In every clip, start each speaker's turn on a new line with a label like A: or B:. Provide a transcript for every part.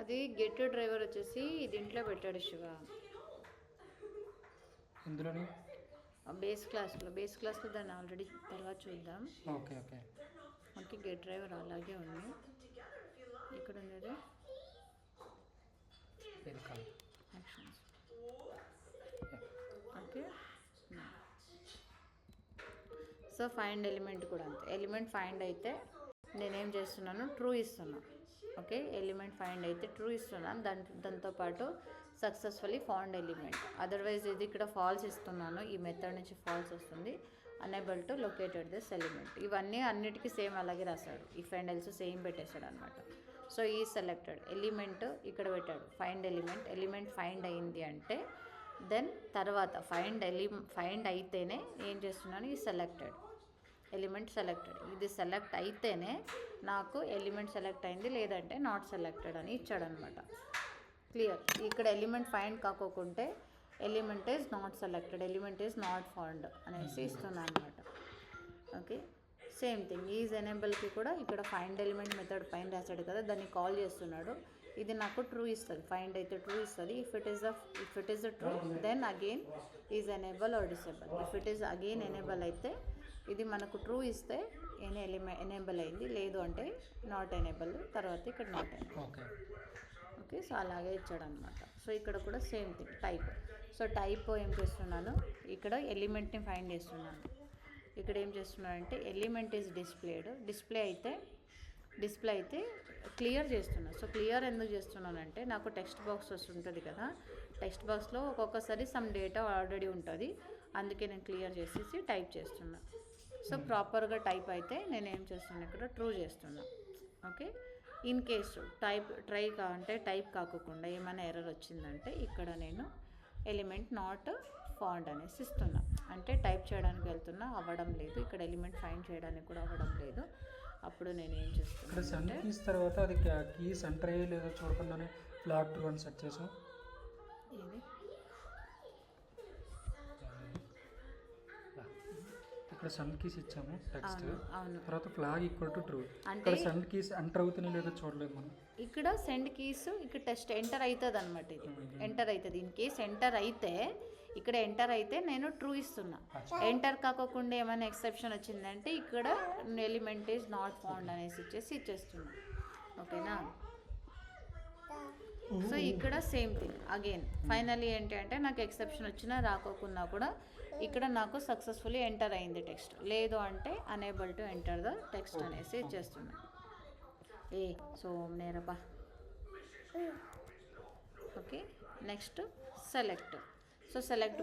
A: అది get driver వచ్చేసి దీంట్లో పెట్టాడు శివ.
B: ఇందులోని
A: బేస్ క్లాస్లో దాన్ని ఆల్రెడీ తర్వాత చూద్దాం.
B: Okay okay
A: okay get driver అలాగే ఉంది. ఇక్కడ ఉన్నది actions. Okay so find element కూడా అంతే. ఎలిమెంట్ ఫైండ్ అయితే నేనేం చేస్తున్నాను, ట్రూ ఇస్తున్నాను. ఓకే ఎలిమెంట్ ఫైండ్ అయితే ట్రూ ఇస్తున్నాను. దాంతోపాటు సక్సెస్ఫుల్లీ ఫౌండ్ ఎలిమెంట్. అదర్వైజ్ ఇది ఇక్కడ ఫాల్స్ ఇస్తున్నాను. ఈ మెథడ్ నుంచి ఫాల్స్ వస్తుంది. Unable to located this element. ఇవన్నీ అన్నిటికీ సేమ్ అలాగే రాశాడు. ఇఫ్ అండ్ ఎల్స్ సేమ్ పెట్టేశాడు అనమాట. సో ఈ సెలెక్టెడ్ ఎలిమెంట్ ఇక్కడ పెట్టాడు. ఫైండ్ ఎలిమెంట్ ఫైండ్ అయింది అంటే దెన్ తర్వాత ఫైండ్ అయితేనే ఏం చేస్తున్నాను, ఈ సెలెక్టెడ్ ఎలిమెంట్ సెలెక్టెడ్. ఇది సెలెక్ట్ అయితేనే నాకు ఎలిమెంట్ సెలెక్ట్ అయింది, లేదంటే నాట్ సెలెక్టెడ్ అని ఇచ్చాడు అనమాట. క్లియర్. ఇక్కడ ఎలిమెంట్ ఫైండ్ కాకోకుంటే element is not selected, element is not found అనేసి ఇస్తున్నాను అనమాట. ఓకే సేమ్ థింగ్ ఈజ్ ఎనేబుల్కి కూడా ఇక్కడ ఫైండ్ ఎలిమెంట్ మెథడ్ పైన రాశాడు కదా, దాన్ని కాల్ చేస్తున్నాడు. ఇది నాకు ట్రూ ఇస్తుంది. ఫైండ్ అయితే ట్రూ ఇస్తుంది. If it is true then again is enable or disable. If it is again enable అయితే ఇది మనకు ట్రూ ఇస్తే ఎనేబుల్ అయింది, లేదు అంటే నాట్ ఎనేబుల్, తర్వాత ఇక్కడ నాట్ ఎనేబుల్. ఓకే సో అలాగే ఇచ్చాడు అనమాట. సో ఇక్కడ కూడా same thing type. So type ఏం చేస్తున్నాను, ఇక్కడ ఎలిమెంట్ని ఫైండ్ చేస్తున్నాను. ఇక్కడ ఏం చేస్తున్నానంటే ఎలిమెంట్ ఈజ్ డిస్ప్లే అయితే క్లియర్ చేస్తున్నాను. సో క్లియర్ ఎందుకు చేస్తున్నానంటే నాకు టెక్స్ట్ బాక్స్ వస్తుంటుంది కదా, టెక్స్ట్ బాక్స్లో ఒక్కొక్కసారి సమ్ డేటా ఆల్రెడీ ఉంటుంది, అందుకే నేను క్లియర్ చేసేసి టైప్ చేస్తున్నా. సో ప్రాపర్గా టైప్ అయితే నేను ఏం చేస్తున్నాను, ఇక్కడ ట్రూ చేస్తున్నా. ఓకే ఇన్ కేసు టైప్ కాకుండా ఏమైనా ఎర్రర్ వచ్చిందంటే ఇక్కడ నేను ఎలిమెంట్ నాట్ ఫౌండ్ అనేసి ఇస్తున్నా. అంటే టైప్ చేయడానికి వెళ్తున్నా అవ్వడం లేదు, ఇక్కడ ఎలిమెంట్ ఫైండ్ చేయడానికి కూడా అవ్వడం లేదు. అప్పుడు నేను ఏం చేస్తున్నాను
B: కీస్ తర్వాత అది కీస్ ఎంటర్ అయ్యే లేదో చూడకుండానే ఫ్లాగ్ ట్రూ అని సెట్ చేసాం.
A: ఇది
B: ఇక్కడ సన్ కీస్ ఇచ్చాము టెక్స్ట్,
A: అవును
B: తర్వాత ఫ్లాగ్ ఈక్వల్ టు ట్రూ. ఇక్కడ సన్ కీస్ ఎంటర్ అవుతున్నాయి లేదో చూడలేదు మనం.
A: ఇక్కడ సెండ్ కీస్ ఇక్కడ టెస్ట్ ఎంటర్ అవుతుంది అనమాట. ఇది ఎంటర్ అవుతుంది. ఇన్ కేస్ ఎంటర్ అయితే ఇక్కడ ఎంటర్ అయితే నేను ట్రూ ఇస్తున్నా. ఎంటర్ కాకుండా ఏమైనా ఎక్సెప్షన్ వచ్చిందంటే ఇక్కడ ఎలిమెంట్ ఈజ్ నాట్ ఫౌండ్ అనేసి ఇచ్చేస్తున్నా. ఓకేనా. సో ఇక్కడ సేమ్ థింగ్ అగైన్ ఫైనల్లీ ఏంటి అంటే నాకు ఎక్సెప్షన్ వచ్చినా రాకోకున్నా కూడా ఇక్కడ నాకు సక్సెస్ఫుల్లీ ఎంటర్ అయింది టెక్స్ట్, లేదు అంటే unable to enter the text అనేసి ఇచ్చేస్తున్నా. సో నేరబా. Okay next select. So select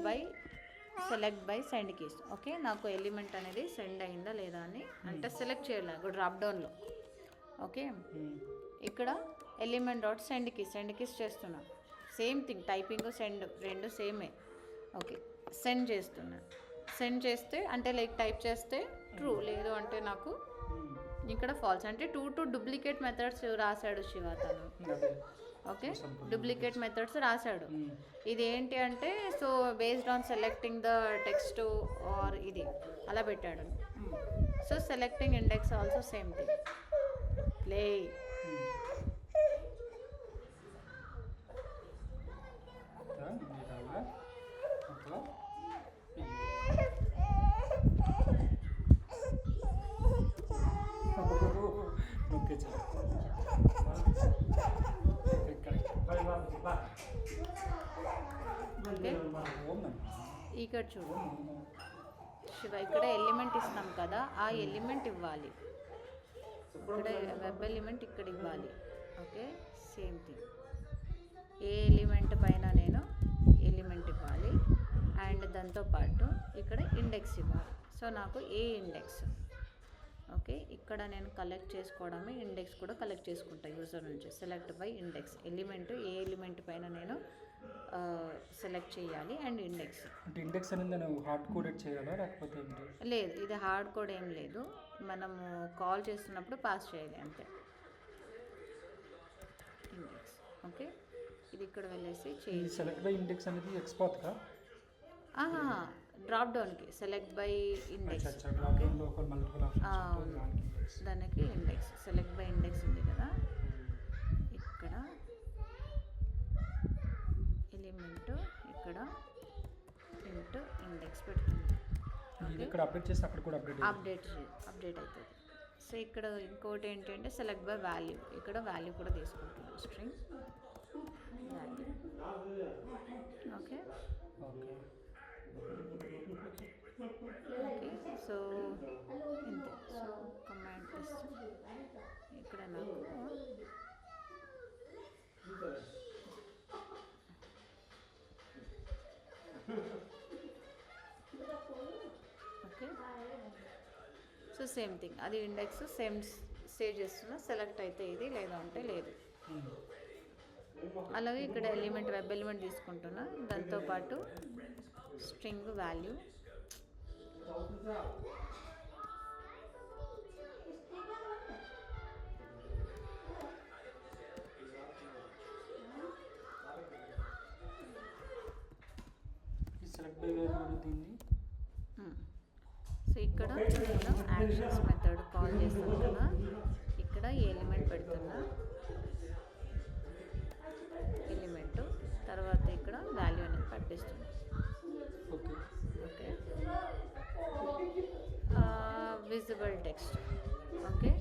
A: by send keys. Okay నాకు ఎలిమెంట్ అనేది సెండ్ అయిందా లేదా అని అంటే సెలెక్ట్ చేయాలి డ్రాప్ డౌన్లో. ఓకే ఇక్కడ ఎలిమెంట్ డాట్ సెండ్ కీస్ చేస్తున్నా. సేమ్ థింగ్ టైపింగ్ సెండ్ రెండు సేమే. ఓకే సెండ్ చేస్తున్నా. సెండ్ చేస్తే అంటే లైక్ టైప్ చేస్తే ట్రూ, లేదు అంటే నాకు ఇక్కడ ఫాల్స్. అంటే టూ డూప్లికేట్ మెథడ్స్ రాశాడు శివ తను. ఓకే డూప్లికేట్ మెథడ్స్ రాశాడు. ఇది ఏంటి అంటే so based on selecting the text are ఇది అలా పెట్టాడు. So selecting index also same thing. Play ఇక్కడ చూడు శివ, ఇక్కడ ఎలిమెంట్ ఇస్తాం కదా, ఆ ఎలిమెంట్ ఇవ్వాలి. ఇక్కడ వెబ్ ఎలిమెంట్ ఇక్కడ ఇవ్వాలి. Okay same thing. ఏ ఎలిమెంట్ పైన నేను ఎలిమెంట్ ఇవ్వాలి అండ్ దాంతోపాటు ఇక్కడ ఇండెక్స్ ఇవ్వాలి. సో నాకు ఏ ఇండెక్స్. ఓకే ఇక్కడ నేను కలెక్ట్ చేసుకోవడమే ఇండెక్స్ కూడా కలెక్ట్ చేసుకుంటా యూజర్ నుంచి. Select by index element A element పైన నేను సెలెక్ట్ చేయాలి అండ్ ఇండెక్స్.
B: అంటే ఇండెక్స్ అనేది నేను హార్డ్ కోడెడ్ చేయాలా లేకపోతే ఏంటి?
A: లేదు ఇది హార్డ్ కోడ్ ఏం లేదు, మనము కాల్ చేస్తున్నప్పుడు పాస్ చేయాలి అంతే ఇండెక్స్. ఓకే ఇది ఇక్కడ వెళ్ళేసి చేయాలి.
B: సెలెక్ట్ బై ఇండెక్స్ అనేది ఎక్స్పాత్గా
A: డ్రాప్ డౌన్కి సెలెక్ట్ బై ఇండెక్స్. దానికి ఇండెక్స్ సెలెక్ట్ బై ఇండెక్స్ ఉంది కదా, ఇక్కడ
B: ఇక్కడ అప్డేట్ చేస్తే అక్కడ కూడా
A: అప్డేట్ అవుతుంది. సో ఇక్కడ ఇంకోటి ఏంటంటే సెలెక్ట్ బై వాల్యూ, ఇక్కడ వాల్యూ కూడా తీసుకుంటున్నాం, string value. Okay
B: okay.
A: So ఇంతే. సో కమాండ్ ఇక్కడ నాకు ఓకే. సో సేమ్ థింగ్, అది ఇండెక్స్ సేవ్ చేస్తున్నా, సెలెక్ట్ అయితే ఇది, లేదా అంటే లేదు. అలాగే ఇక్కడ ఎలిమెంట్, వెబ్ ఎలిమెంట్ తీసుకుంటున్నా, దాంతోపాటు string value.
B: Select by value అనేది
A: సో ఇక్కడ నేను యాక్షన్స్ మెథడ్ కాల్ చేస్తాను కదా, ఇక్కడ ఈ ఎలిమెంట్ పెడుతున్నా, ఎలిమెంట్ తర్వాత ఇక్కడ వాల్యూ అనేది పట్టిస్తుంది.
B: Okay.
A: Okay. Visible text. Okay,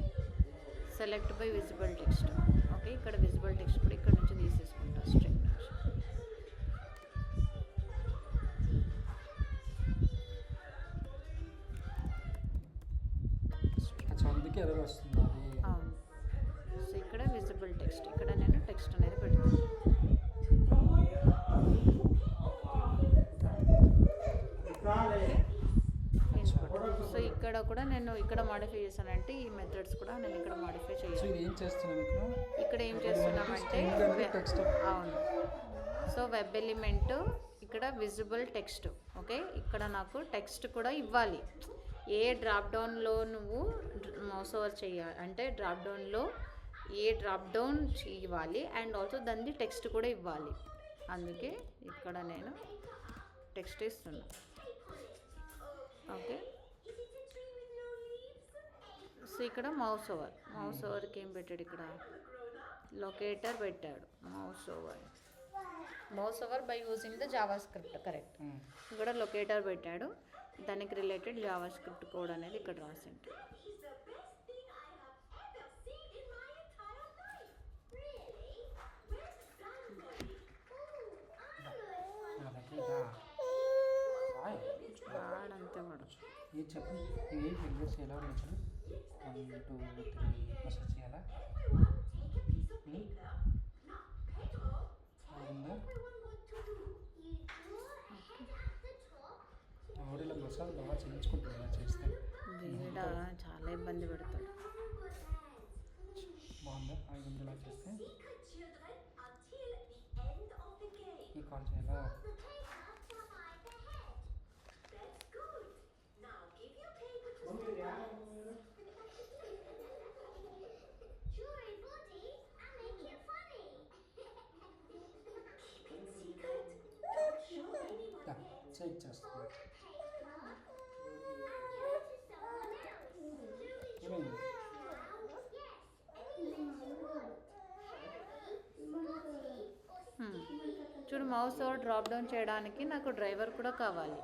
A: select by visible text. Okay, ఇక్కడ విజిబుల్ టెక్స్ట్ కూడా ఇక్కడ నుంచి తీసేసుకుంటా, స్ట్రింగ్ నుంచి.
B: అందుకే ఎర్రర్ వస్తుంది అది.
A: అవును. సో ఇక్కడ విజిబుల్ టెక్స్ట్, ఇక్కడ నేను టెక్స్ట్ అనేది పెడతాను. సో ఇక్కడ కూడా నేను ఇక్కడ మాడిఫై చేశానంటే ఈ మెథడ్స్ కూడా నేను ఇక్కడ మాడిఫై
B: సో
A: చేయాలి.
B: ఇది ఏం చేస్తున్నాం
A: ఇక్కడ ఏం చేస్తున్నామంటే
B: టెక్స్ట్.
A: అవును. సో వెబ్ ఎలిమెంట్, ఇక్కడ విజిబుల్ టెక్స్ట్. ఓకే, ఇక్కడ నాకు టెక్స్ట్ కూడా ఇవ్వాలి. ఏ డ్రాప్ డౌన్లో నువ్వు మౌస్ ఓవర్ చేయాలి అంటే డ్రాప్ డౌన్లో ఏ డ్రాప్ డౌన్ ఇవ్వాలి, అండ్ ఆల్సో దాన్ని టెక్స్ట్ కూడా ఇవ్వాలి. అందుకే ఇక్కడ నేను టెక్స్ట్ ఇస్తున్నా. ఓకే. సో ఇక్కడ మౌస్ ఓవర్కి ఏం పెట్టాడు, ఇక్కడ లొకేటర్ పెట్టాడు. Mouse over by using the Java script, correct. ఇక్కడ లొకేటర్ పెట్టాడు, దానికి రిలేటెడ్ జావా స్క్రిప్ట్ కోడ్ అనేది ఇక్కడ రాసిండు. వాడంతే వాడు.
B: ఇది చెప్పు, ఇవి ఫింగర్స్ ఎలా ఉంచాలి? 1 2 3 మసాజ్ చేయాలా? ఆవిడలో మసాజ్ బాగా చేయించుకుంటుంది చేస్తే.
A: వీడ చాలా ఇబ్బంది పెడతాడు.
B: బాగుందా? 500 చేస్తే ఈ కాల్ చేయాలా? చెక్ చేస్తాను. ఏమైంది?
A: చూడు, మౌస్ ఓవర్ డ్రాప్ డౌన్ చేయడానికి నాకు డ్రైవర్ కూడా కావాలి.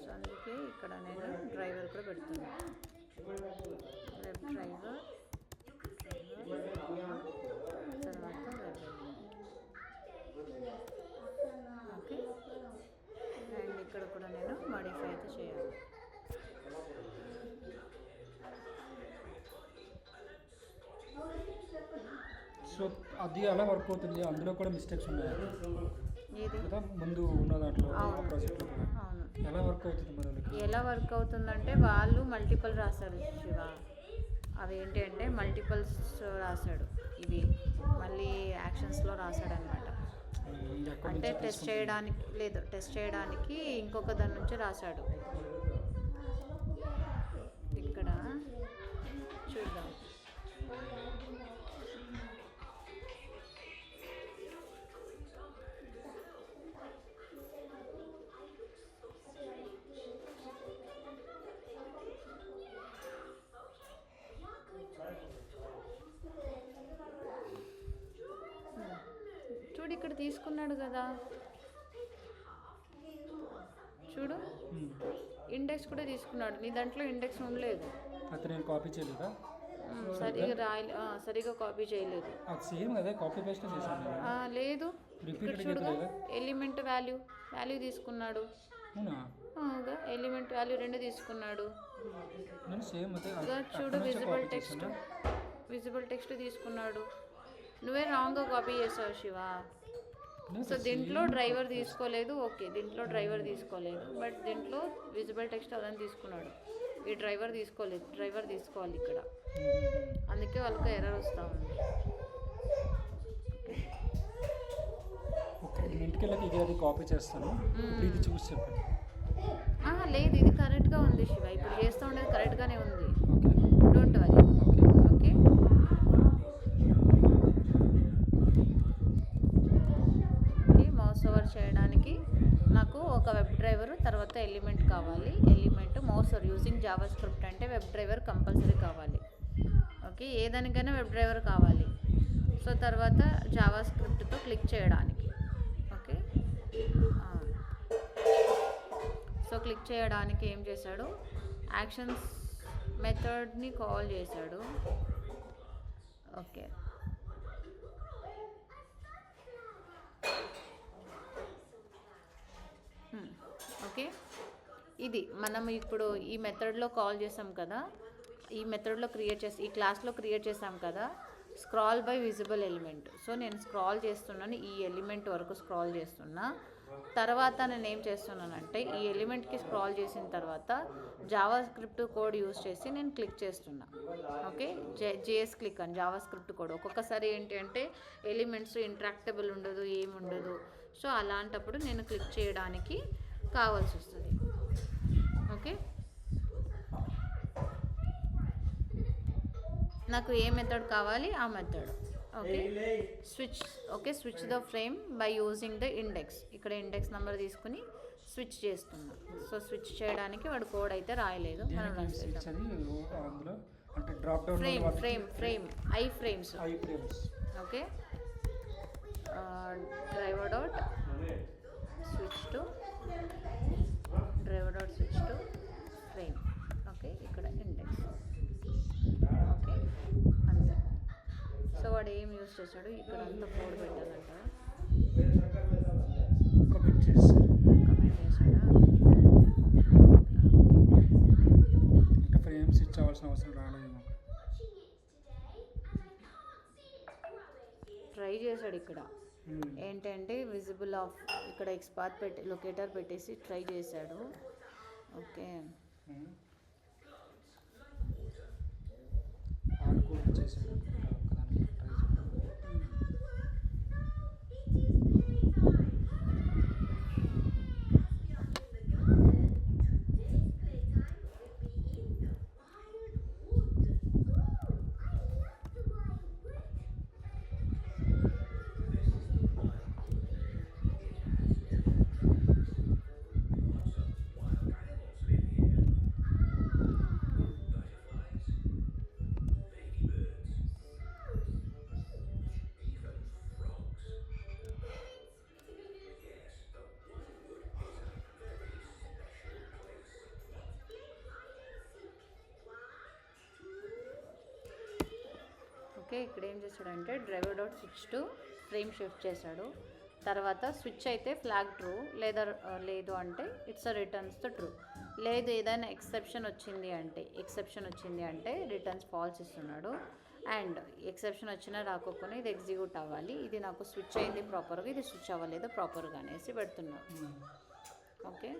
A: సో అందుకే ఇక్కడ నేను డ్రైవర్ కూడా పెడుతున్నాను. వెబ్ డ్రైవర్ తర్వాత ఓకే. అండ్ ఇక్కడ కూడా నేను మాడిఫై అయితే చేయాలి.
B: సో అది అలా వర్క్ అవుతుంది. అందులో కూడా మిస్టేక్స్ ఉన్నాయి
A: ఏది
B: కదా ముందు ఉన్న దాంట్లో
A: అవును.
B: ప్రాజెక్ట్లో కూడా
A: అవును.
B: ఎలా వర్క్ అవుతుంది మరి వాళ్ళకి?
A: ఎలా వర్క్ అవుతుందంటే వాళ్ళు మల్టిపుల్ రాశారు శివ. అవి ఏంటి అంటే మల్టిపుల్స్ రాశాడు, ఇవి మళ్ళీ యాక్షన్స్లో రాశాడు అనమాట. అంటే టెస్ట్ చేయడానికి ఇంకొక దాని నుంచి రాశాడు. ఇక్కడ చూద్దాం. చూడు, ఇక్కడ తీసుకున్నాడు కదా, చూడు ఇండెక్స్ కూడా తీసుకున్నాడు, నీ దాంట్లో ఇండెక్స్ ఉండలేదు.
B: అయితే నేను కాపీ చేయలేదా?
A: సరిగా కాపీ చేయలేదు.
B: అది సేమ్ అదే కాపీ పేస్ట్ చేశాను నేను.
A: లేదు, ఇక్కడ
B: రిపీటెడ్
A: చూడగా
B: లేదా?
A: ఎలిమెంట్ వాల్యూ తీసుకున్నాడు.
B: అవునా?
A: ఎలిమెంట్ వాల్యూ 2 తీసుకున్నాడు.
B: నేను సేమ్ అదే
A: చూడు, విజిబుల్ టెక్స్ట్ తీసుకున్నాడు. నువ్వే రాంగ్గా కాపీ చేసావు శివ. సో దీంట్లో డ్రైవర్ తీసుకోలేదు, ఓకే, దీంట్లో డ్రైవర్ తీసుకోలేదు, బట్ దీంట్లో విజిబుల్ టెక్స్ట్ అదని తీసుకున్నాడు. ఈ డ్రైవర్ తీసుకోలేదు, డ్రైవర్ తీసుకోవాలి ఇక్కడ, అందుకే వాళ్ళకి ఎర్రర్ వస్తూ ఉంది.
B: ఓకే, నేను ఇంటికి వెళ్ళాక ఇది అది కాపీ చేస్తాను. ఇది చూసి చెప్పండి.
A: లేదు, ఇది కరెక్ట్గా ఉంది శివ, ఇప్పుడు చేస్తూ ఉండేది కరెక్ట్గానే ఉంది.
B: Okay,
A: don't worry. Okay, mouse over చేయడానికి నాకు ఒక వెబ్ డ్రైవర్ తర్వాత ఎలిమెంట్ కావాలి. Element mouse over using Java script అంటే వెబ్ డ్రైవర్ కంపల్సరీ కావాలి. ఓకే, ఏదానికైనా వెబ్ డ్రైవర్ కావాలి. సో తర్వాత జావా స్క్రిప్ట్తో క్లిక్ చేయడానికి. ఓకే, సో క్లిక్ చేయడానికి ఏం చేశాడు, యాక్షన్స్ మెథడ్ని కాల్ చేశాడు. ఓకే, ఓకే, ఇది మనం ఇప్పుడు ఈ మెథడ్లో కాల్ చేసాం కదా, ఈ మెథడ్లో ఈ క్లాస్లో క్రియేట్ చేసాం కదా, scroll by visible element. So నేను స్క్రాల్ చేస్తున్నాను, ఈ ఎలిమెంట్ వరకు స్క్రాల్ చేస్తున్నా. తర్వాత నేను ఏం చేస్తున్నానంటే ఈ ఎలిమెంట్కి స్క్రాల్ చేసిన తర్వాత జావా స్క్రిప్ట్ కోడ్ యూస్ చేసి నేను క్లిక్ చేస్తున్నా. ఓకే, జేఎస్ క్లిక్ అని జావా స్క్రిప్ట్ కోడ్. ఒక్కొక్కసారి ఏంటి అంటే ఎలిమెంట్స్ ఇంటరాక్టబుల్ ఉండదు, ఏముండదు. సో అలాంటప్పుడు నేను క్లిక్ చేయడానికి కావాల్సి వస్తుంది. ఓకే, నాకు ఏ మెథడ్ కావాలి ఆ method. Okay, switch the frame by using the index. ఇక్కడ ఇండెక్స్ నెంబర్ తీసుకుని స్విచ్ చేస్తున్నా. సో స్విచ్ చేయడానికి వాడు కోడ్ అయితే రాయలేదు, మనం frame I frames. Okay, driver dot switch to frame. Okay, ఇక్కడ ఇండెక్స్. ఓకే, అంతే. సో వాడు ఏం యూజ్ చేశాడు, ఇక్కడ అంతా కోడ్ పెట్టాలంట, కమెంట్ చేశాడా.
B: ఫ్రేమ్ స్విచ్ అవ్వాల్సిన అవసరం రాలేదు.
A: ట్రై చేశాడు ఇక్కడ ఏంటంటే విజిబుల్ ఆఫ్ ఇక్కడ ఎక్స్పాత్ లొకేటర్ పెట్టేసి ట్రై చేశాడు. ఓకే, ఓకే, ఇక్కడ ఏం చేశాడంటే driver dot switch to frame shift చేశాడు. తర్వాత స్విచ్ అయితే ఫ్లాగ్ ట్రూ, లేదు అంటే ఇట్స్ రిటర్న్స్ ద ట్రూ. లేదు ఏదైనా ఎక్సెప్షన్ వచ్చింది అంటే రిటర్న్స్ ఫాల్స్ ఇస్తున్నాడు. అండ్ ఎక్సెప్షన్ వచ్చినా రాకపోయినా ఇది ఎగ్జిక్యూట్ అవ్వాలి. ఇది నాకు స్విచ్ అయింది ప్రాపర్గా, ఇది స్విచ్ అవ్వలేదు ప్రాపర్గా అనేసి పెడుతున్నాడు. ఓకే,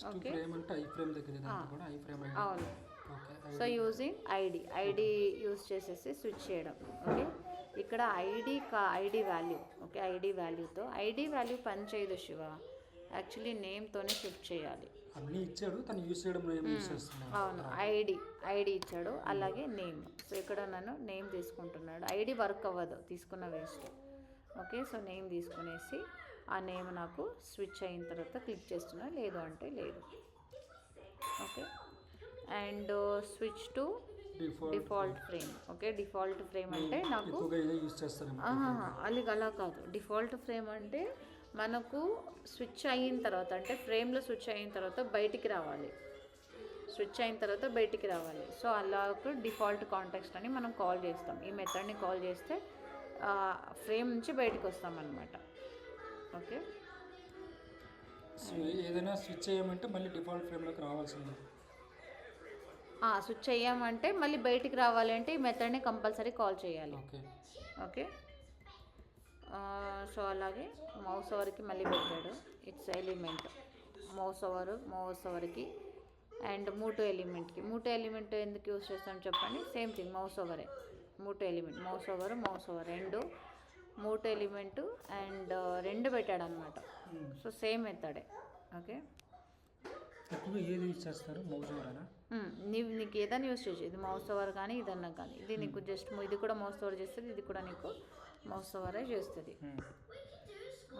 B: ఓకే,
A: అవును. సో యూజింగ్ ఐడి యూజ్ చేసేసి స్విచ్ చేయడం. ఓకే, ఇక్కడ ID value. Okay, ID value పని చేయదు శివ, యాక్చువల్లీ నేమ్తోనే షిఫ్ట్ చేయాలి.
B: అన్నీ ఇచ్చాడు, తను యూజ్ చేయడం
A: అవును, ఐడి ఇచ్చాడు, అలాగే నేమ్. సో ఇక్కడ నన్ను నేమ్ తీసుకుంటున్నాడు, ఐడి వర్క్ అవ్వదు, తీసుకున్న వేస్ట్. ఓకే, సో నేమ్ తీసుకునేసి ఆ నేమ్ నాకు స్విచ్ అయిన తర్వాత క్లిక్ చేస్తున్నా, లేదు అంటే లేదు. Okay, and switch to default frame. Okay, default frame అంటే నాకు అది అలా కాదు. డిఫాల్ట్ ఫ్రేమ్ అంటే మనకు స్విచ్ అయిన తర్వాత, అంటే ఫ్రేమ్లో స్విచ్ అయిన తర్వాత బయటికి రావాలి. సో అలా డిఫాల్ట్ కాంటెక్స్ట్ అని మనం కాల్ చేస్తాం. ఈ మెథడ్ని కాల్ చేస్తే ఫ్రేమ్ నుంచి బయటకు వస్తాం అన్నమాట. ఓకే,
B: ఏదైనా స్విచ్ చేయమంటే మళ్ళీ డిఫాల్ట్ ఫ్రేమ్లోకి రావాల్సింది.
A: స్విచ్ అయ్యామంటే మళ్ళీ బయటికి రావాలంటే ఈ మెథడ్ని కంపల్సరీ కాల్ చేయాలి. ఓకే, సో అలాగే మౌస్ ఓవర్కి మళ్ళీ పెట్టాడు. ఇట్స్ ఎలిమెంట్ మౌస్ ఓవర్కి అండ్ మూవ్ ఎలిమెంట్కి. మూవ్ ఎలిమెంట్ ఎందుకు యూజ్ చేస్తాం చెప్పండి. సేమ్ థింగ్, మౌస్ ఓవరే. మూవ్ ఎలిమెంట్ మౌస్ ఓవర్ రెండు మూవ్ ఎలిమెంట్ అండ్ రెండు పెట్టాడు అనమాట. So same మెథడే. ఓకే,
B: ఎక్కువగా ఏది యూజ్ చేస్తారు? మౌస్ ఓవరేనా?
A: నీకు ఏదైనా యూజ్ చేయొచ్చు. ఇది మౌస్ ఓవర్ కానీ ఇదన్నా కానీ. ఇది నీకు జస్ట్ ఇది కూడా మౌస్ ఓవర్ చేస్తుంది, ఇది కూడా నీకు మౌస్ ఓవరే చేస్తుంది.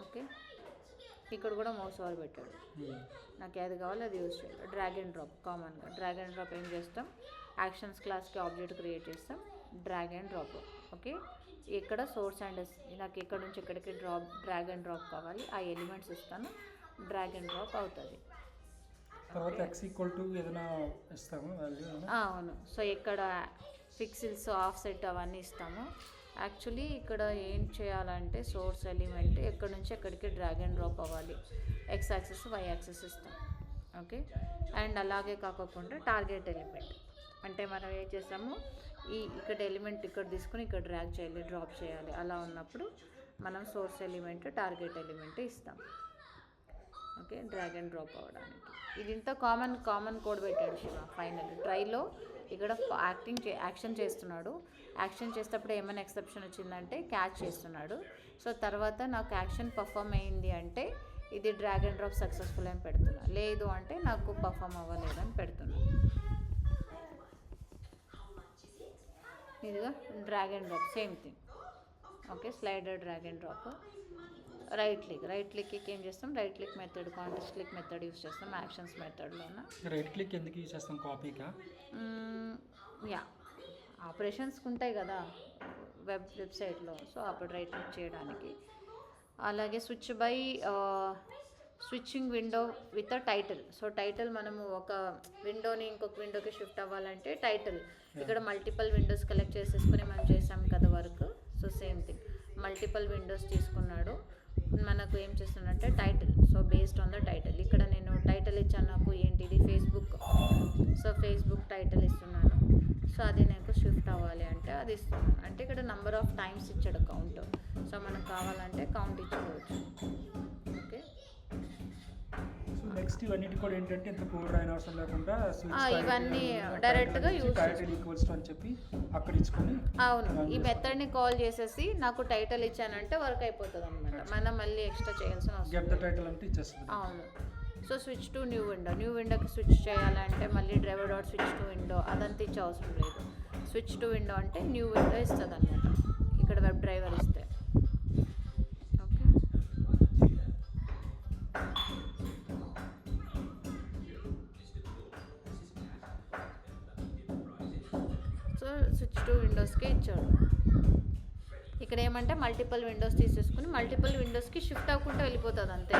A: ఓకే, ఇక్కడ కూడా మౌస్ ఓవర్ పెట్టాడు. నాకు ఏది కావాలో అది యూజ్ చేయాలి. డ్రాగ్ అండ్ డ్రాప్ కామన్గా. డ్రాగ్ అండ్ డ్రాప్ ఏం చేస్తాం, యాక్షన్స్ క్లాస్కి ఆబ్జెక్ట్ క్రియేట్ చేస్తాం. Drag and drop. ఓకే, ఇక్కడ సోర్స్ అండ్ నాకు ఇక్కడ నుంచి ఇక్కడికి డ్రాగ్ అండ్ డ్రాప్ కావాలి. ఆ ఎలిమెంట్స్ ఇస్తాను, డ్రాగ్ అండ్ డ్రాప్ అవుతుంది.
B: తర్వాత x = ఏదైనా ఇస్తాము వాల్యూ?
A: అవును. సో ఇక్కడ పిక్సెల్స్, ఆఫ్సెట్ అవన్నీ ఇస్తాము. యాక్చువల్లీ ఇక్కడ ఏం చేయాలంటే సోర్స్ ఎలిమెంట్ ఎక్కడి నుంచి ఎక్కడికి డ్రాగ్ అండ్ డ్రాప్ అవ్వాలి. ఎక్స్ యాక్సెస్, వై యాక్సెస్ ఇస్తాం. ఓకే, అండ్ అలాగే కాకుండా టార్గెట్ ఎలిమెంట్ అంటే మనం ఏం చేస్తాము, ఇక్కడ ఎలిమెంట్ ఇక్కడ తీసుకుని ఇక్కడ డ్రాగ్ చేయాలి, డ్రాప్ చేయాలి. అలా ఉన్నప్పుడు మనం సోర్స్ ఎలిమెంట్, టార్గెట్ ఎలిమెంట్ ఇస్తాం. ఓకే, డ్రాగ్ అండ్ డ్రాప్ అవ్వడానికి. ఇది ఇంత కామన్ కోడ్ పెట్టాడు శివ. ఫైనల్ ట్రైలో ఇక్కడ యాక్షన్ చేస్తున్నాడు. యాక్షన్ చేసేటప్పుడు ఏమైనా ఎక్సెప్షన్ వచ్చిందంటే క్యాచ్ చేస్తున్నాడు. సో తర్వాత నాకు యాక్షన్ పర్ఫామ్ అయింది అంటే ఇది డ్రాగ్ అండ్ డ్రాప్ సక్సెస్ఫుల్ అని పెడుతున్నా, లేదు అంటే నాకు పర్ఫామ్ అవ్వలేదని పెడుతున్నా. ఇదిగా drag and drop same thing. Okay, slider drag and drop. Right క్లిక్కి ఏం చేస్తాం, right click method, context click method use చేస్తాం యాక్షన్స్ మెథడ్లోన.
B: రైట్ క్లిక్ ఎందుకు యూజ్ చేస్తాం? కాపీకా?
A: ఆపరేషన్స్కి ఉంటాయి కదా వెబ్సైట్లో. సో అప్పుడు రైట్ క్లిక్ చేయడానికి. అలాగే switching window with title. So title మనము ఒక విండోని ఇంకొక విండోకి షిఫ్ట్ అవ్వాలంటే టైటిల్. ఇక్కడ మల్టిపుల్ విండోస్ కలెక్ట్ చేసేసుకుని మనం చేసాం కదా work. So same thing, multiple Windows తీసుకున్నాడు. మనకు ఏం చేస్తున్నాడంటే title. So based on the title ఇక్కడ నేను టైటిల్ ఇచ్చాను. నాకు ఏంటిది ఫేస్బుక్. సో ఫేస్బుక్ టైటిల్ ఇస్తున్నాను. సో అది నాకు షిఫ్ట్ అవ్వాలి అంటే అది ఇస్తున్నాను. అంటే ఇక్కడ నెంబర్ ఆఫ్ టైమ్స్ ఇచ్చాడు కౌంట్. సో మనకు కావాలంటే కౌంట్ ఇచ్చుకోవచ్చు. ఓకే,
B: నెక్స్ట్ ఇవన్నిటి కూడా ఏంటంటే ఇంత కోడ్ రాయన అవసరం లేకుండా
A: ఇవన్నీ డైరెక్ట్గా యూజ్
B: టైటిల్ ఈక్వల్స్ టు అని చెప్పి అక్కడ ఇచ్చుకొని.
A: అవును, ఈ మెథడ్ని కాల్ చేసేసి నాకు టైటిల్ ఇచ్చానంటే వర్క్ అయిపోతుంది అనమాట. మనం మళ్ళీ ఎక్స్ట్రా చేయాల్సిన అవసరం.
B: గెట్ ద టైటిల్ అంటే ఇచ్చేస్తుంది.
A: అవును. సో స్విచ్ టు న్యూ విండోకి స్విచ్ చేయాలంటే మళ్ళీ driver dot switch to window అదంతా ఇచ్చే అవసరం లేదు. స్విచ్ టు విండో అంటే న్యూ విండో ఇస్తుంది అనమాట. ఇక్కడ వెబ్ డ్రైవర్ ఇస్తే. ఓకే, సో స్విచ్ టు విండోస్కే ఇచ్చాడు. ఇక్కడ ఏమంటే మల్టిపుల్ విండోస్ తీసేసుకుని మల్టిపుల్ విండోస్కి షిఫ్ట్ అవ్వకుండా వెళ్ళిపోతుంది అంతే.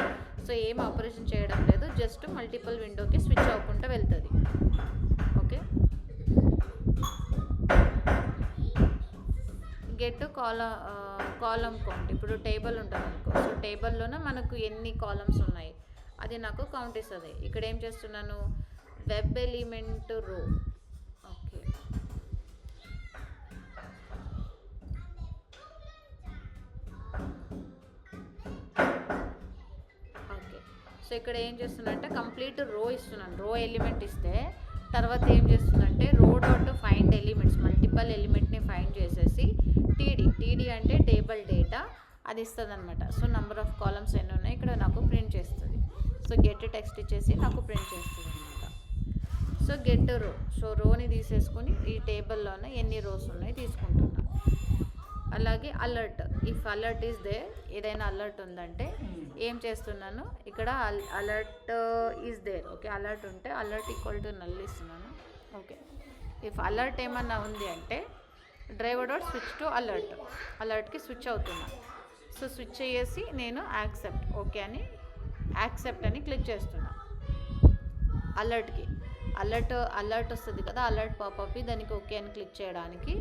A: సో ఏం ఆపరేషన్ చేయడం లేదు, జస్ట్ మల్టిపుల్ విండోకి స్విచ్ అవ్వకుండా వెళ్తుంది. ఓకే, గెట్ కాలం కౌంట్. ఇప్పుడు టేబుల్ ఉంటుంది అనుకో. సో టేబుల్లోనే మనకు ఎన్ని కాలమ్స్ ఉన్నాయి అది నాకు కౌంట్ ఇస్తుంది. ఇక్కడ ఏం చేస్తున్నాను, వెబ్ ఎలిమెంట్ రో. ఓకే, సో ఇక్కడ ఏం చేస్తున్నంటే కంప్లీట్ రో ఇస్తున్నాను. రో ఎలిమెంట్ ఇస్తే తర్వాత ఏం చేస్తుందంటే row dot find elements, multiple ఎలిమెంట్ని ఫైండ్ చేసేసి టీడీ అంటే టేబుల్ డేటా అది ఇస్తుంది అనమాట. సో నెంబర్ ఆఫ్ కాలమ్స్ ఎన్ని ఉన్నాయి ఇక్కడ నాకు ప్రింట్ చేస్తుంది. సో గెట్ టెక్స్ట్ ఇచ్చేసి నాకు ప్రింట్ చేస్తుంది అనమాట. So get row. సో రోని తీసేసుకొని ఈ టేబుల్లోనే ఎన్ని రోస్ ఉన్నాయి తీసుకుంటున్నాను. అలాగే alert, if alert is there, ఏదైనా అలర్ట్ ఉందంటే ఏం చేస్తున్నాను ఇక్కడ alert is there. Okay, alert ఉంటే అలర్ట్ ఈక్వల్ టు నల్ ఇస్తున్నాను. ఓకే, ఇఫ్ అలర్ట్ ఏమన్నా ఉంది అంటే driver dot switch to alert, అలర్ట్కి స్విచ్ అవుతున్నా. సో స్విచ్ చేసి నేను యాక్సెప్ట్ ఓకే అని యాక్సెప్ట్ అని క్లిక్ చేస్తున్నా. అలర్ట్కి అలర్ట్ వస్తుంది కదా, అలర్ట్ పాపప్, దానికి ఓకే అని క్లిక్ చేయడానికి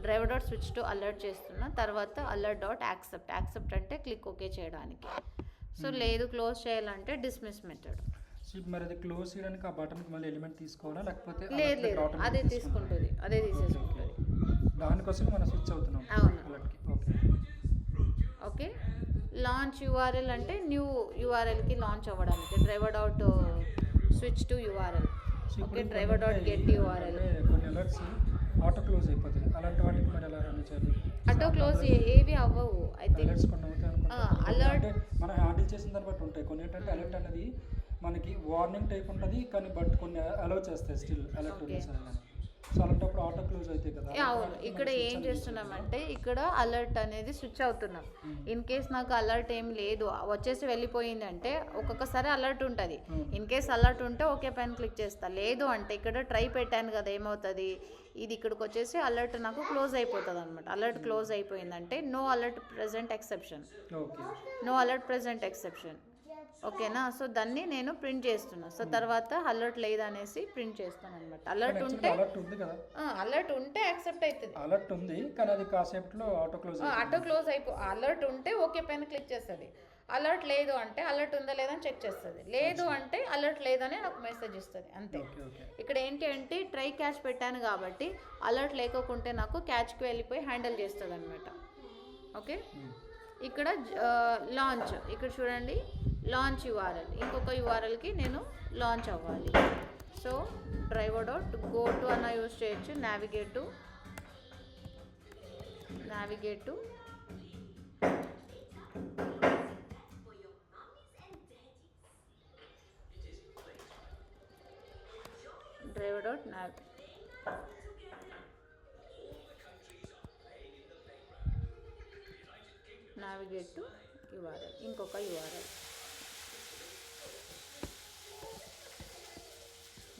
A: driver dot switch to alert చేస్తున్నా. తర్వాత అలర్ట్ డాట్ యాక్సెప్ట్ అంటే క్లిక్ ఓకే చేయడానికి. సో లేదు క్లోజ్ చేయాలంటే డిస్మిస్ మెథడ్.
B: మరి అది క్లోజ్ చేయడానికి ఆ బటన్కి మళ్ళీ ఎలిమెంట్ తీసుకోవాలా లేకపోతే
A: లేదు అదే తీసుకుంటుంది, అదే తీసేసుకుంటుంది.
B: దానికోసం మనం స్విచ్ అవుతున్నాం.
A: అవును.
B: ఓకే
A: ఓకే, లాంచ్ యూఆర్ఎల్ అంటే న్యూ యూఆర్ఎల్కి లాంచ్ అవ్వడానికి driver dot switch to URL. Okay, driver dot get URL.
B: కొన్ని అలర్ట్స్ ఆటో క్లోజ్ అయిపోతుంది, అలాంటి వాటికి మరి ఎలా రన్ చేయాలి?
A: ఆటో క్లోజ్ ఏవి అవ్వవు అయితే.
B: అలర్ట్స్ కొన్ని అవుతాయి అనుకుంటా.
A: అలర్ట్
B: అంటే మనం హ్యాండిల్ చేసిన దాన్ని బట్టి ఉంటాయి. కొన్ని ఏంటంటే అలర్ట్ అనేది మనకి వార్నింగ్ టైప్ ఉంటుంది, కానీ బట్ కొన్ని అలౌ చేస్తాయి స్టిల్ అలర్ట్ ఉంది సరే కానీ. సో అలాంటప్పుడు ఆటో క్లోజ్ అవుతాయి కదా.
A: అవును, ఇక్కడ ఏం చేస్తున్నామంటే ఇక్కడ అలర్ట్ అనేది స్విచ్ అవుతున్నాం. ఇన్ కేస్ నాకు అలర్ట్ ఏం లేదు వచ్చేసి వెళ్ళిపోయింది అంటే ఒక్కొక్కసారి అలర్ట్ ఉంటుంది. ఇన్ కేస్ అలర్ట్ ఉంటే ఓకే పైన క్లిక్ చేస్తా. లేదు అంటే ఇక్కడ ట్రై పెట్టాను కదా, ఏమవుతుంది ఇది ఇక్కడికి వచ్చేసి అలర్ట్ నాకు క్లోజ్ అయిపోతుంది అనమాట. అలర్ట్ క్లోజ్ అయిపోయిందంటే no alert present exception, no alert present exception. ఓకేనా, సో దాన్ని నేను ప్రింట్ చేస్తున్నా. సో తర్వాత అలర్ట్ లేదనేసి ప్రింట్ చేస్తాను అనమాట. అలర్ట్ ఉంటే అలర్ట్ ఉంటే యాక్సెప్ట్ అవుతుంది.
B: అలర్ట్ ఉంది కానీ అది కాసేపట్లో ఆటో
A: క్లోజ్ అలర్ట్ ఉంటే ఓకే పైన క్లిక్ చేస్తుంది. అలర్ట్ లేదు అంటే అలర్ట్ ఉందా లేదని చెక్ చేస్తుంది. లేదు అంటే అలర్ట్ లేదని నాకు మెసేజ్ ఇస్తుంది అంతే. ఇక్కడ ఏంటి అంటే ట్రై క్యాచ్ పెట్టాను కాబట్టి అలర్ట్ లేకుంటే నాకు క్యాచ్కి వెళ్ళిపోయి హ్యాండిల్ చేస్తుంది అనమాట. ఓకే, ఇక్కడ లాంచ్, ఇక్కడ చూడండి లాంచ్ యూఆర్ఎల్, ఇంకొక యూఆర్ఎల్కి నేను లాంచ్ అవ్వాలి. So driver dot go to అన్న యూజ్ చేయొచ్చు, navigate to driver dot navigate to URL, ఇంకొక యూఆర్ఎల్.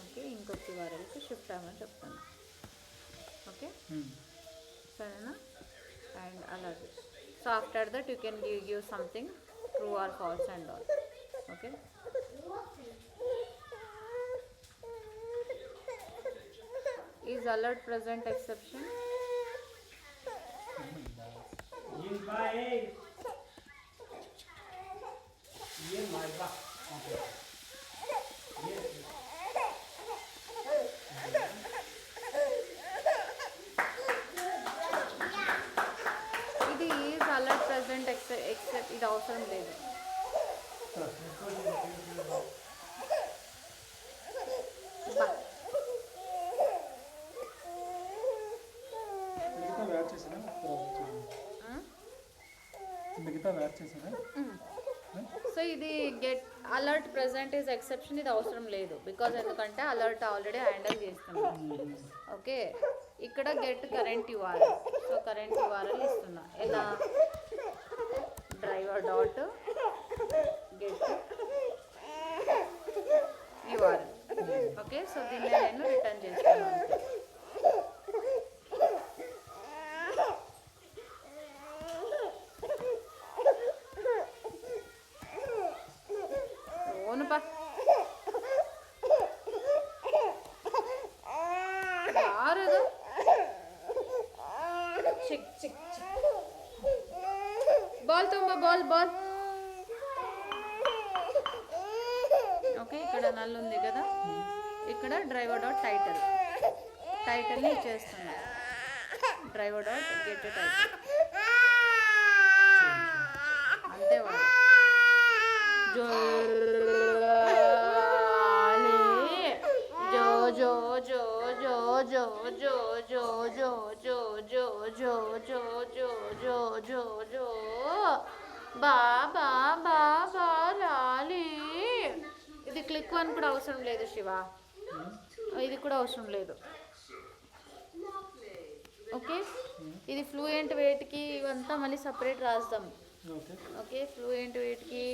A: ఓకే, ఇంకొక యూఆర్ఎల్కి షిఫ్ట్ అవ్వమని చెప్తాను. ఓకే సరేనా, అండ్ అలాగే. So after that you can give something true or false and all. Okay, is alert present exception? ఇది ఈజ్ అలర్ట్ ప్రెజెంట్ ఎక్సెప్ట్, ఇది అవసరం లేదు. సో ఇది get alert present is exception, ఇది అవసరం లేదు బికాజ్ ఎందుకంటే అలర్ట్ ఆల్రెడీ హ్యాండిల్ చేస్తున్నాం. ఓకే, ఇక్కడ get current URL. So current URL ఇస్తున్నా. ఎలా? Driver dot get URL. Okay, so దీన్ని నేను రిటర్న్ చేస్తున్నాను. బాల్. ఓకే, ఇక్కడ నల్ ఉంది కదా, ఇక్కడ డ్రైవర్ డాట్ టైటిల్ని ఇచ్చేస్తున్నా. డ్రైవర్ డాట్ గెట్ టైటిల్ అంతే. వాడు జో జో జో జో జో జో జో జో జో జో జో జో జో జో జో జో బా బా బా బా లాలి. ఇది క్లిక్ వన్ కూడా అవసరం లేదు శివ, ఇది కూడా అవసరం లేదు. ఓకే, ఇది ఫ్లూయెంట్ వెయిట్కి ఇవంతా మళ్ళీ సపరేట్ రాద్దాం. ఓకే, ఫ్లూయెంట్ వెయిట్కి,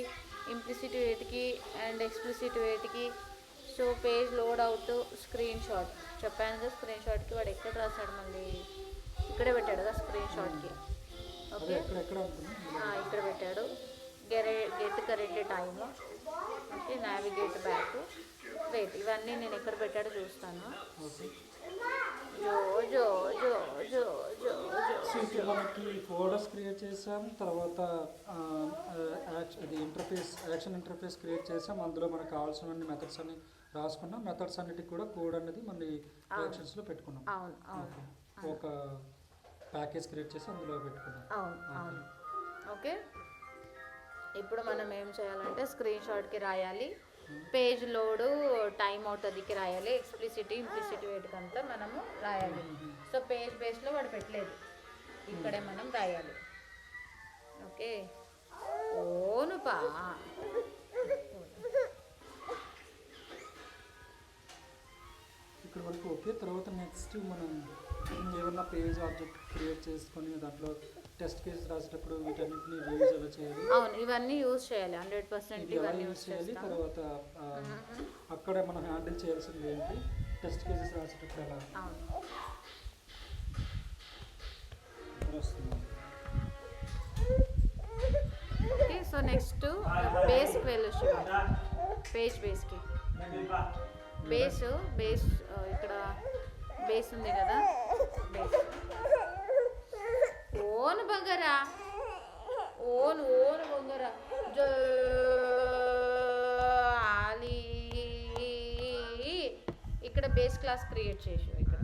A: ఇంప్లిసిట్ వెయిట్కి అండ్ ఎక్స్ప్లిసిట్ వెయిట్కి. సో పేజ్ లోడ్ అవుతూ స్క్రీన్ షాట్ చెప్పాను కదా, స్క్రీన్ షాట్కి వాడు ఎక్కడ రాశాడు మళ్ళీ ఇక్కడే పెట్టాడు కదా స్క్రీన్ షాట్కి. ఓకే
B: ఎక్కడ
A: ఇక్కడ పెట్టాడు. Get correct time, okay navigate back, wait, ఇవన్నీ నేను ఎక్కడ పెట్టాడో చూస్తాను. జో జో జో జో జో జో
B: మనకి ఫోల్డర్స్ క్రియేట్ చేసాం, తర్వాత అది ఇంటర్ఫేస్ యాక్షన్ ఇంటర్ఫేస్ క్రియేట్ చేసాం. అందులో మనకు కావాల్సిన మెథడ్స్ అన్ని రాసుకున్నాం. మెథడ్స్ అన్నిటికి కూడా కోడ్ అనేది మళ్ళీ యాక్షన్స్లో పెట్టుకున్నాం.
A: అవును అవును
B: ఒక ప్యాకేజ్ క్రియేట్ చేసి అందులో పెట్టుకున్నాం.
A: అవును అవును. ఓకే ఇప్పుడు మనం ఏం చేయాలంటే స్క్రీన్ షాట్కి రాయాలి, పేజ్ లోడు టైం అవుతుందికి రాయాలి, ఎక్స్ప్లిసిటీ ఇంప్లిసిటీ వేటికంతా మనము రాయాలి. సో పేజ్ బేస్లో వాడు పెట్టలేదు, ఇక్కడే మనం రాయాలి. ఓకే ఓను పా
B: ఇక్కడ వరకు ఓకే. తర్వాత నెక్స్ట్ మనం ఏమన్నా పేజ్ ఆబ్జెక్ట్ క్రియేట్ చేసుకొని దాంట్లో టెస్ట్ కేసు రాసేటప్పుడు వీటన్నిటిని యూజ్ ఎలా చేయాలి.
A: అవును ఇవన్నీ యూజ్ చేయాలి 100%. ఇవన్నీ యూజ్ చేయాలి.
B: తర్వాత అక్కడ మనం హ్యాండిల్ చేయాల్సింది ఏంటి, టెస్ట్ కేసెస్ రాసేటప్పుడు ఎలా వస్తుంది.
A: ఓకే సో నెక్స్ట్ బేస్కి వెళ్ళొచ్చు. పేజ్ బేస్కి బేస్ ఇక్కడ బేస్ ఉంది కదా, బేస్ ఓన్ బంగారా ఓన్ బంగారా ఆలి. ఇక్కడ బేస్ క్లాస్ క్రియేట్ చేసి, ఇక్కడ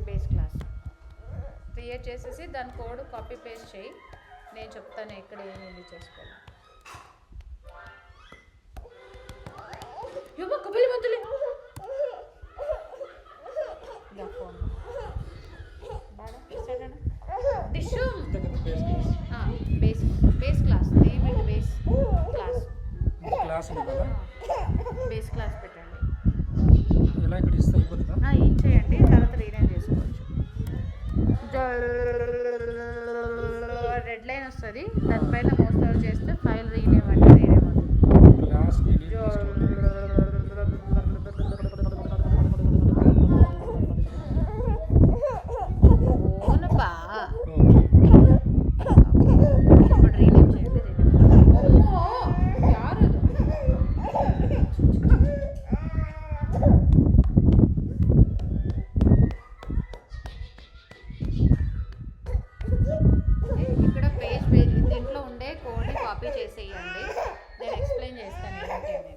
A: బేస్ క్లాస్ క్రియేట్ చేసేసి దాని కోడ్ కాపీ పేస్ట్ చేయి. నేను చెప్తాను ఎక్కడ ఏమి చేసుకోవాలి. కపిలి మంతులే బేస్ క్లాస్ బేస్ క్లాస్ పెట్టండి.
B: ఎలా ఇక్కడ ఇస్తే అయిపోతుందా?
A: ఏం చేయండి తర్వాత రీనేమ్ చేసుకోవచ్చు. రెడ్ లైన్ వస్తుంది, దానిపైన మోస్ట్ చేస్తే ఫైల్ రీనేమ్ అంటే రీనేమ్ అవుతుంది.
B: క్లాస్
A: ఇప్పుడు రీనేమ్ చేయండి. యారు ఇక్కడ పేజ్ దీంట్లో ఉండే కోడ్ని కాపీ చేసేయండి. నేను ఎక్స్ప్లెయిన్ చేస్తాను ఏంటి అనేది.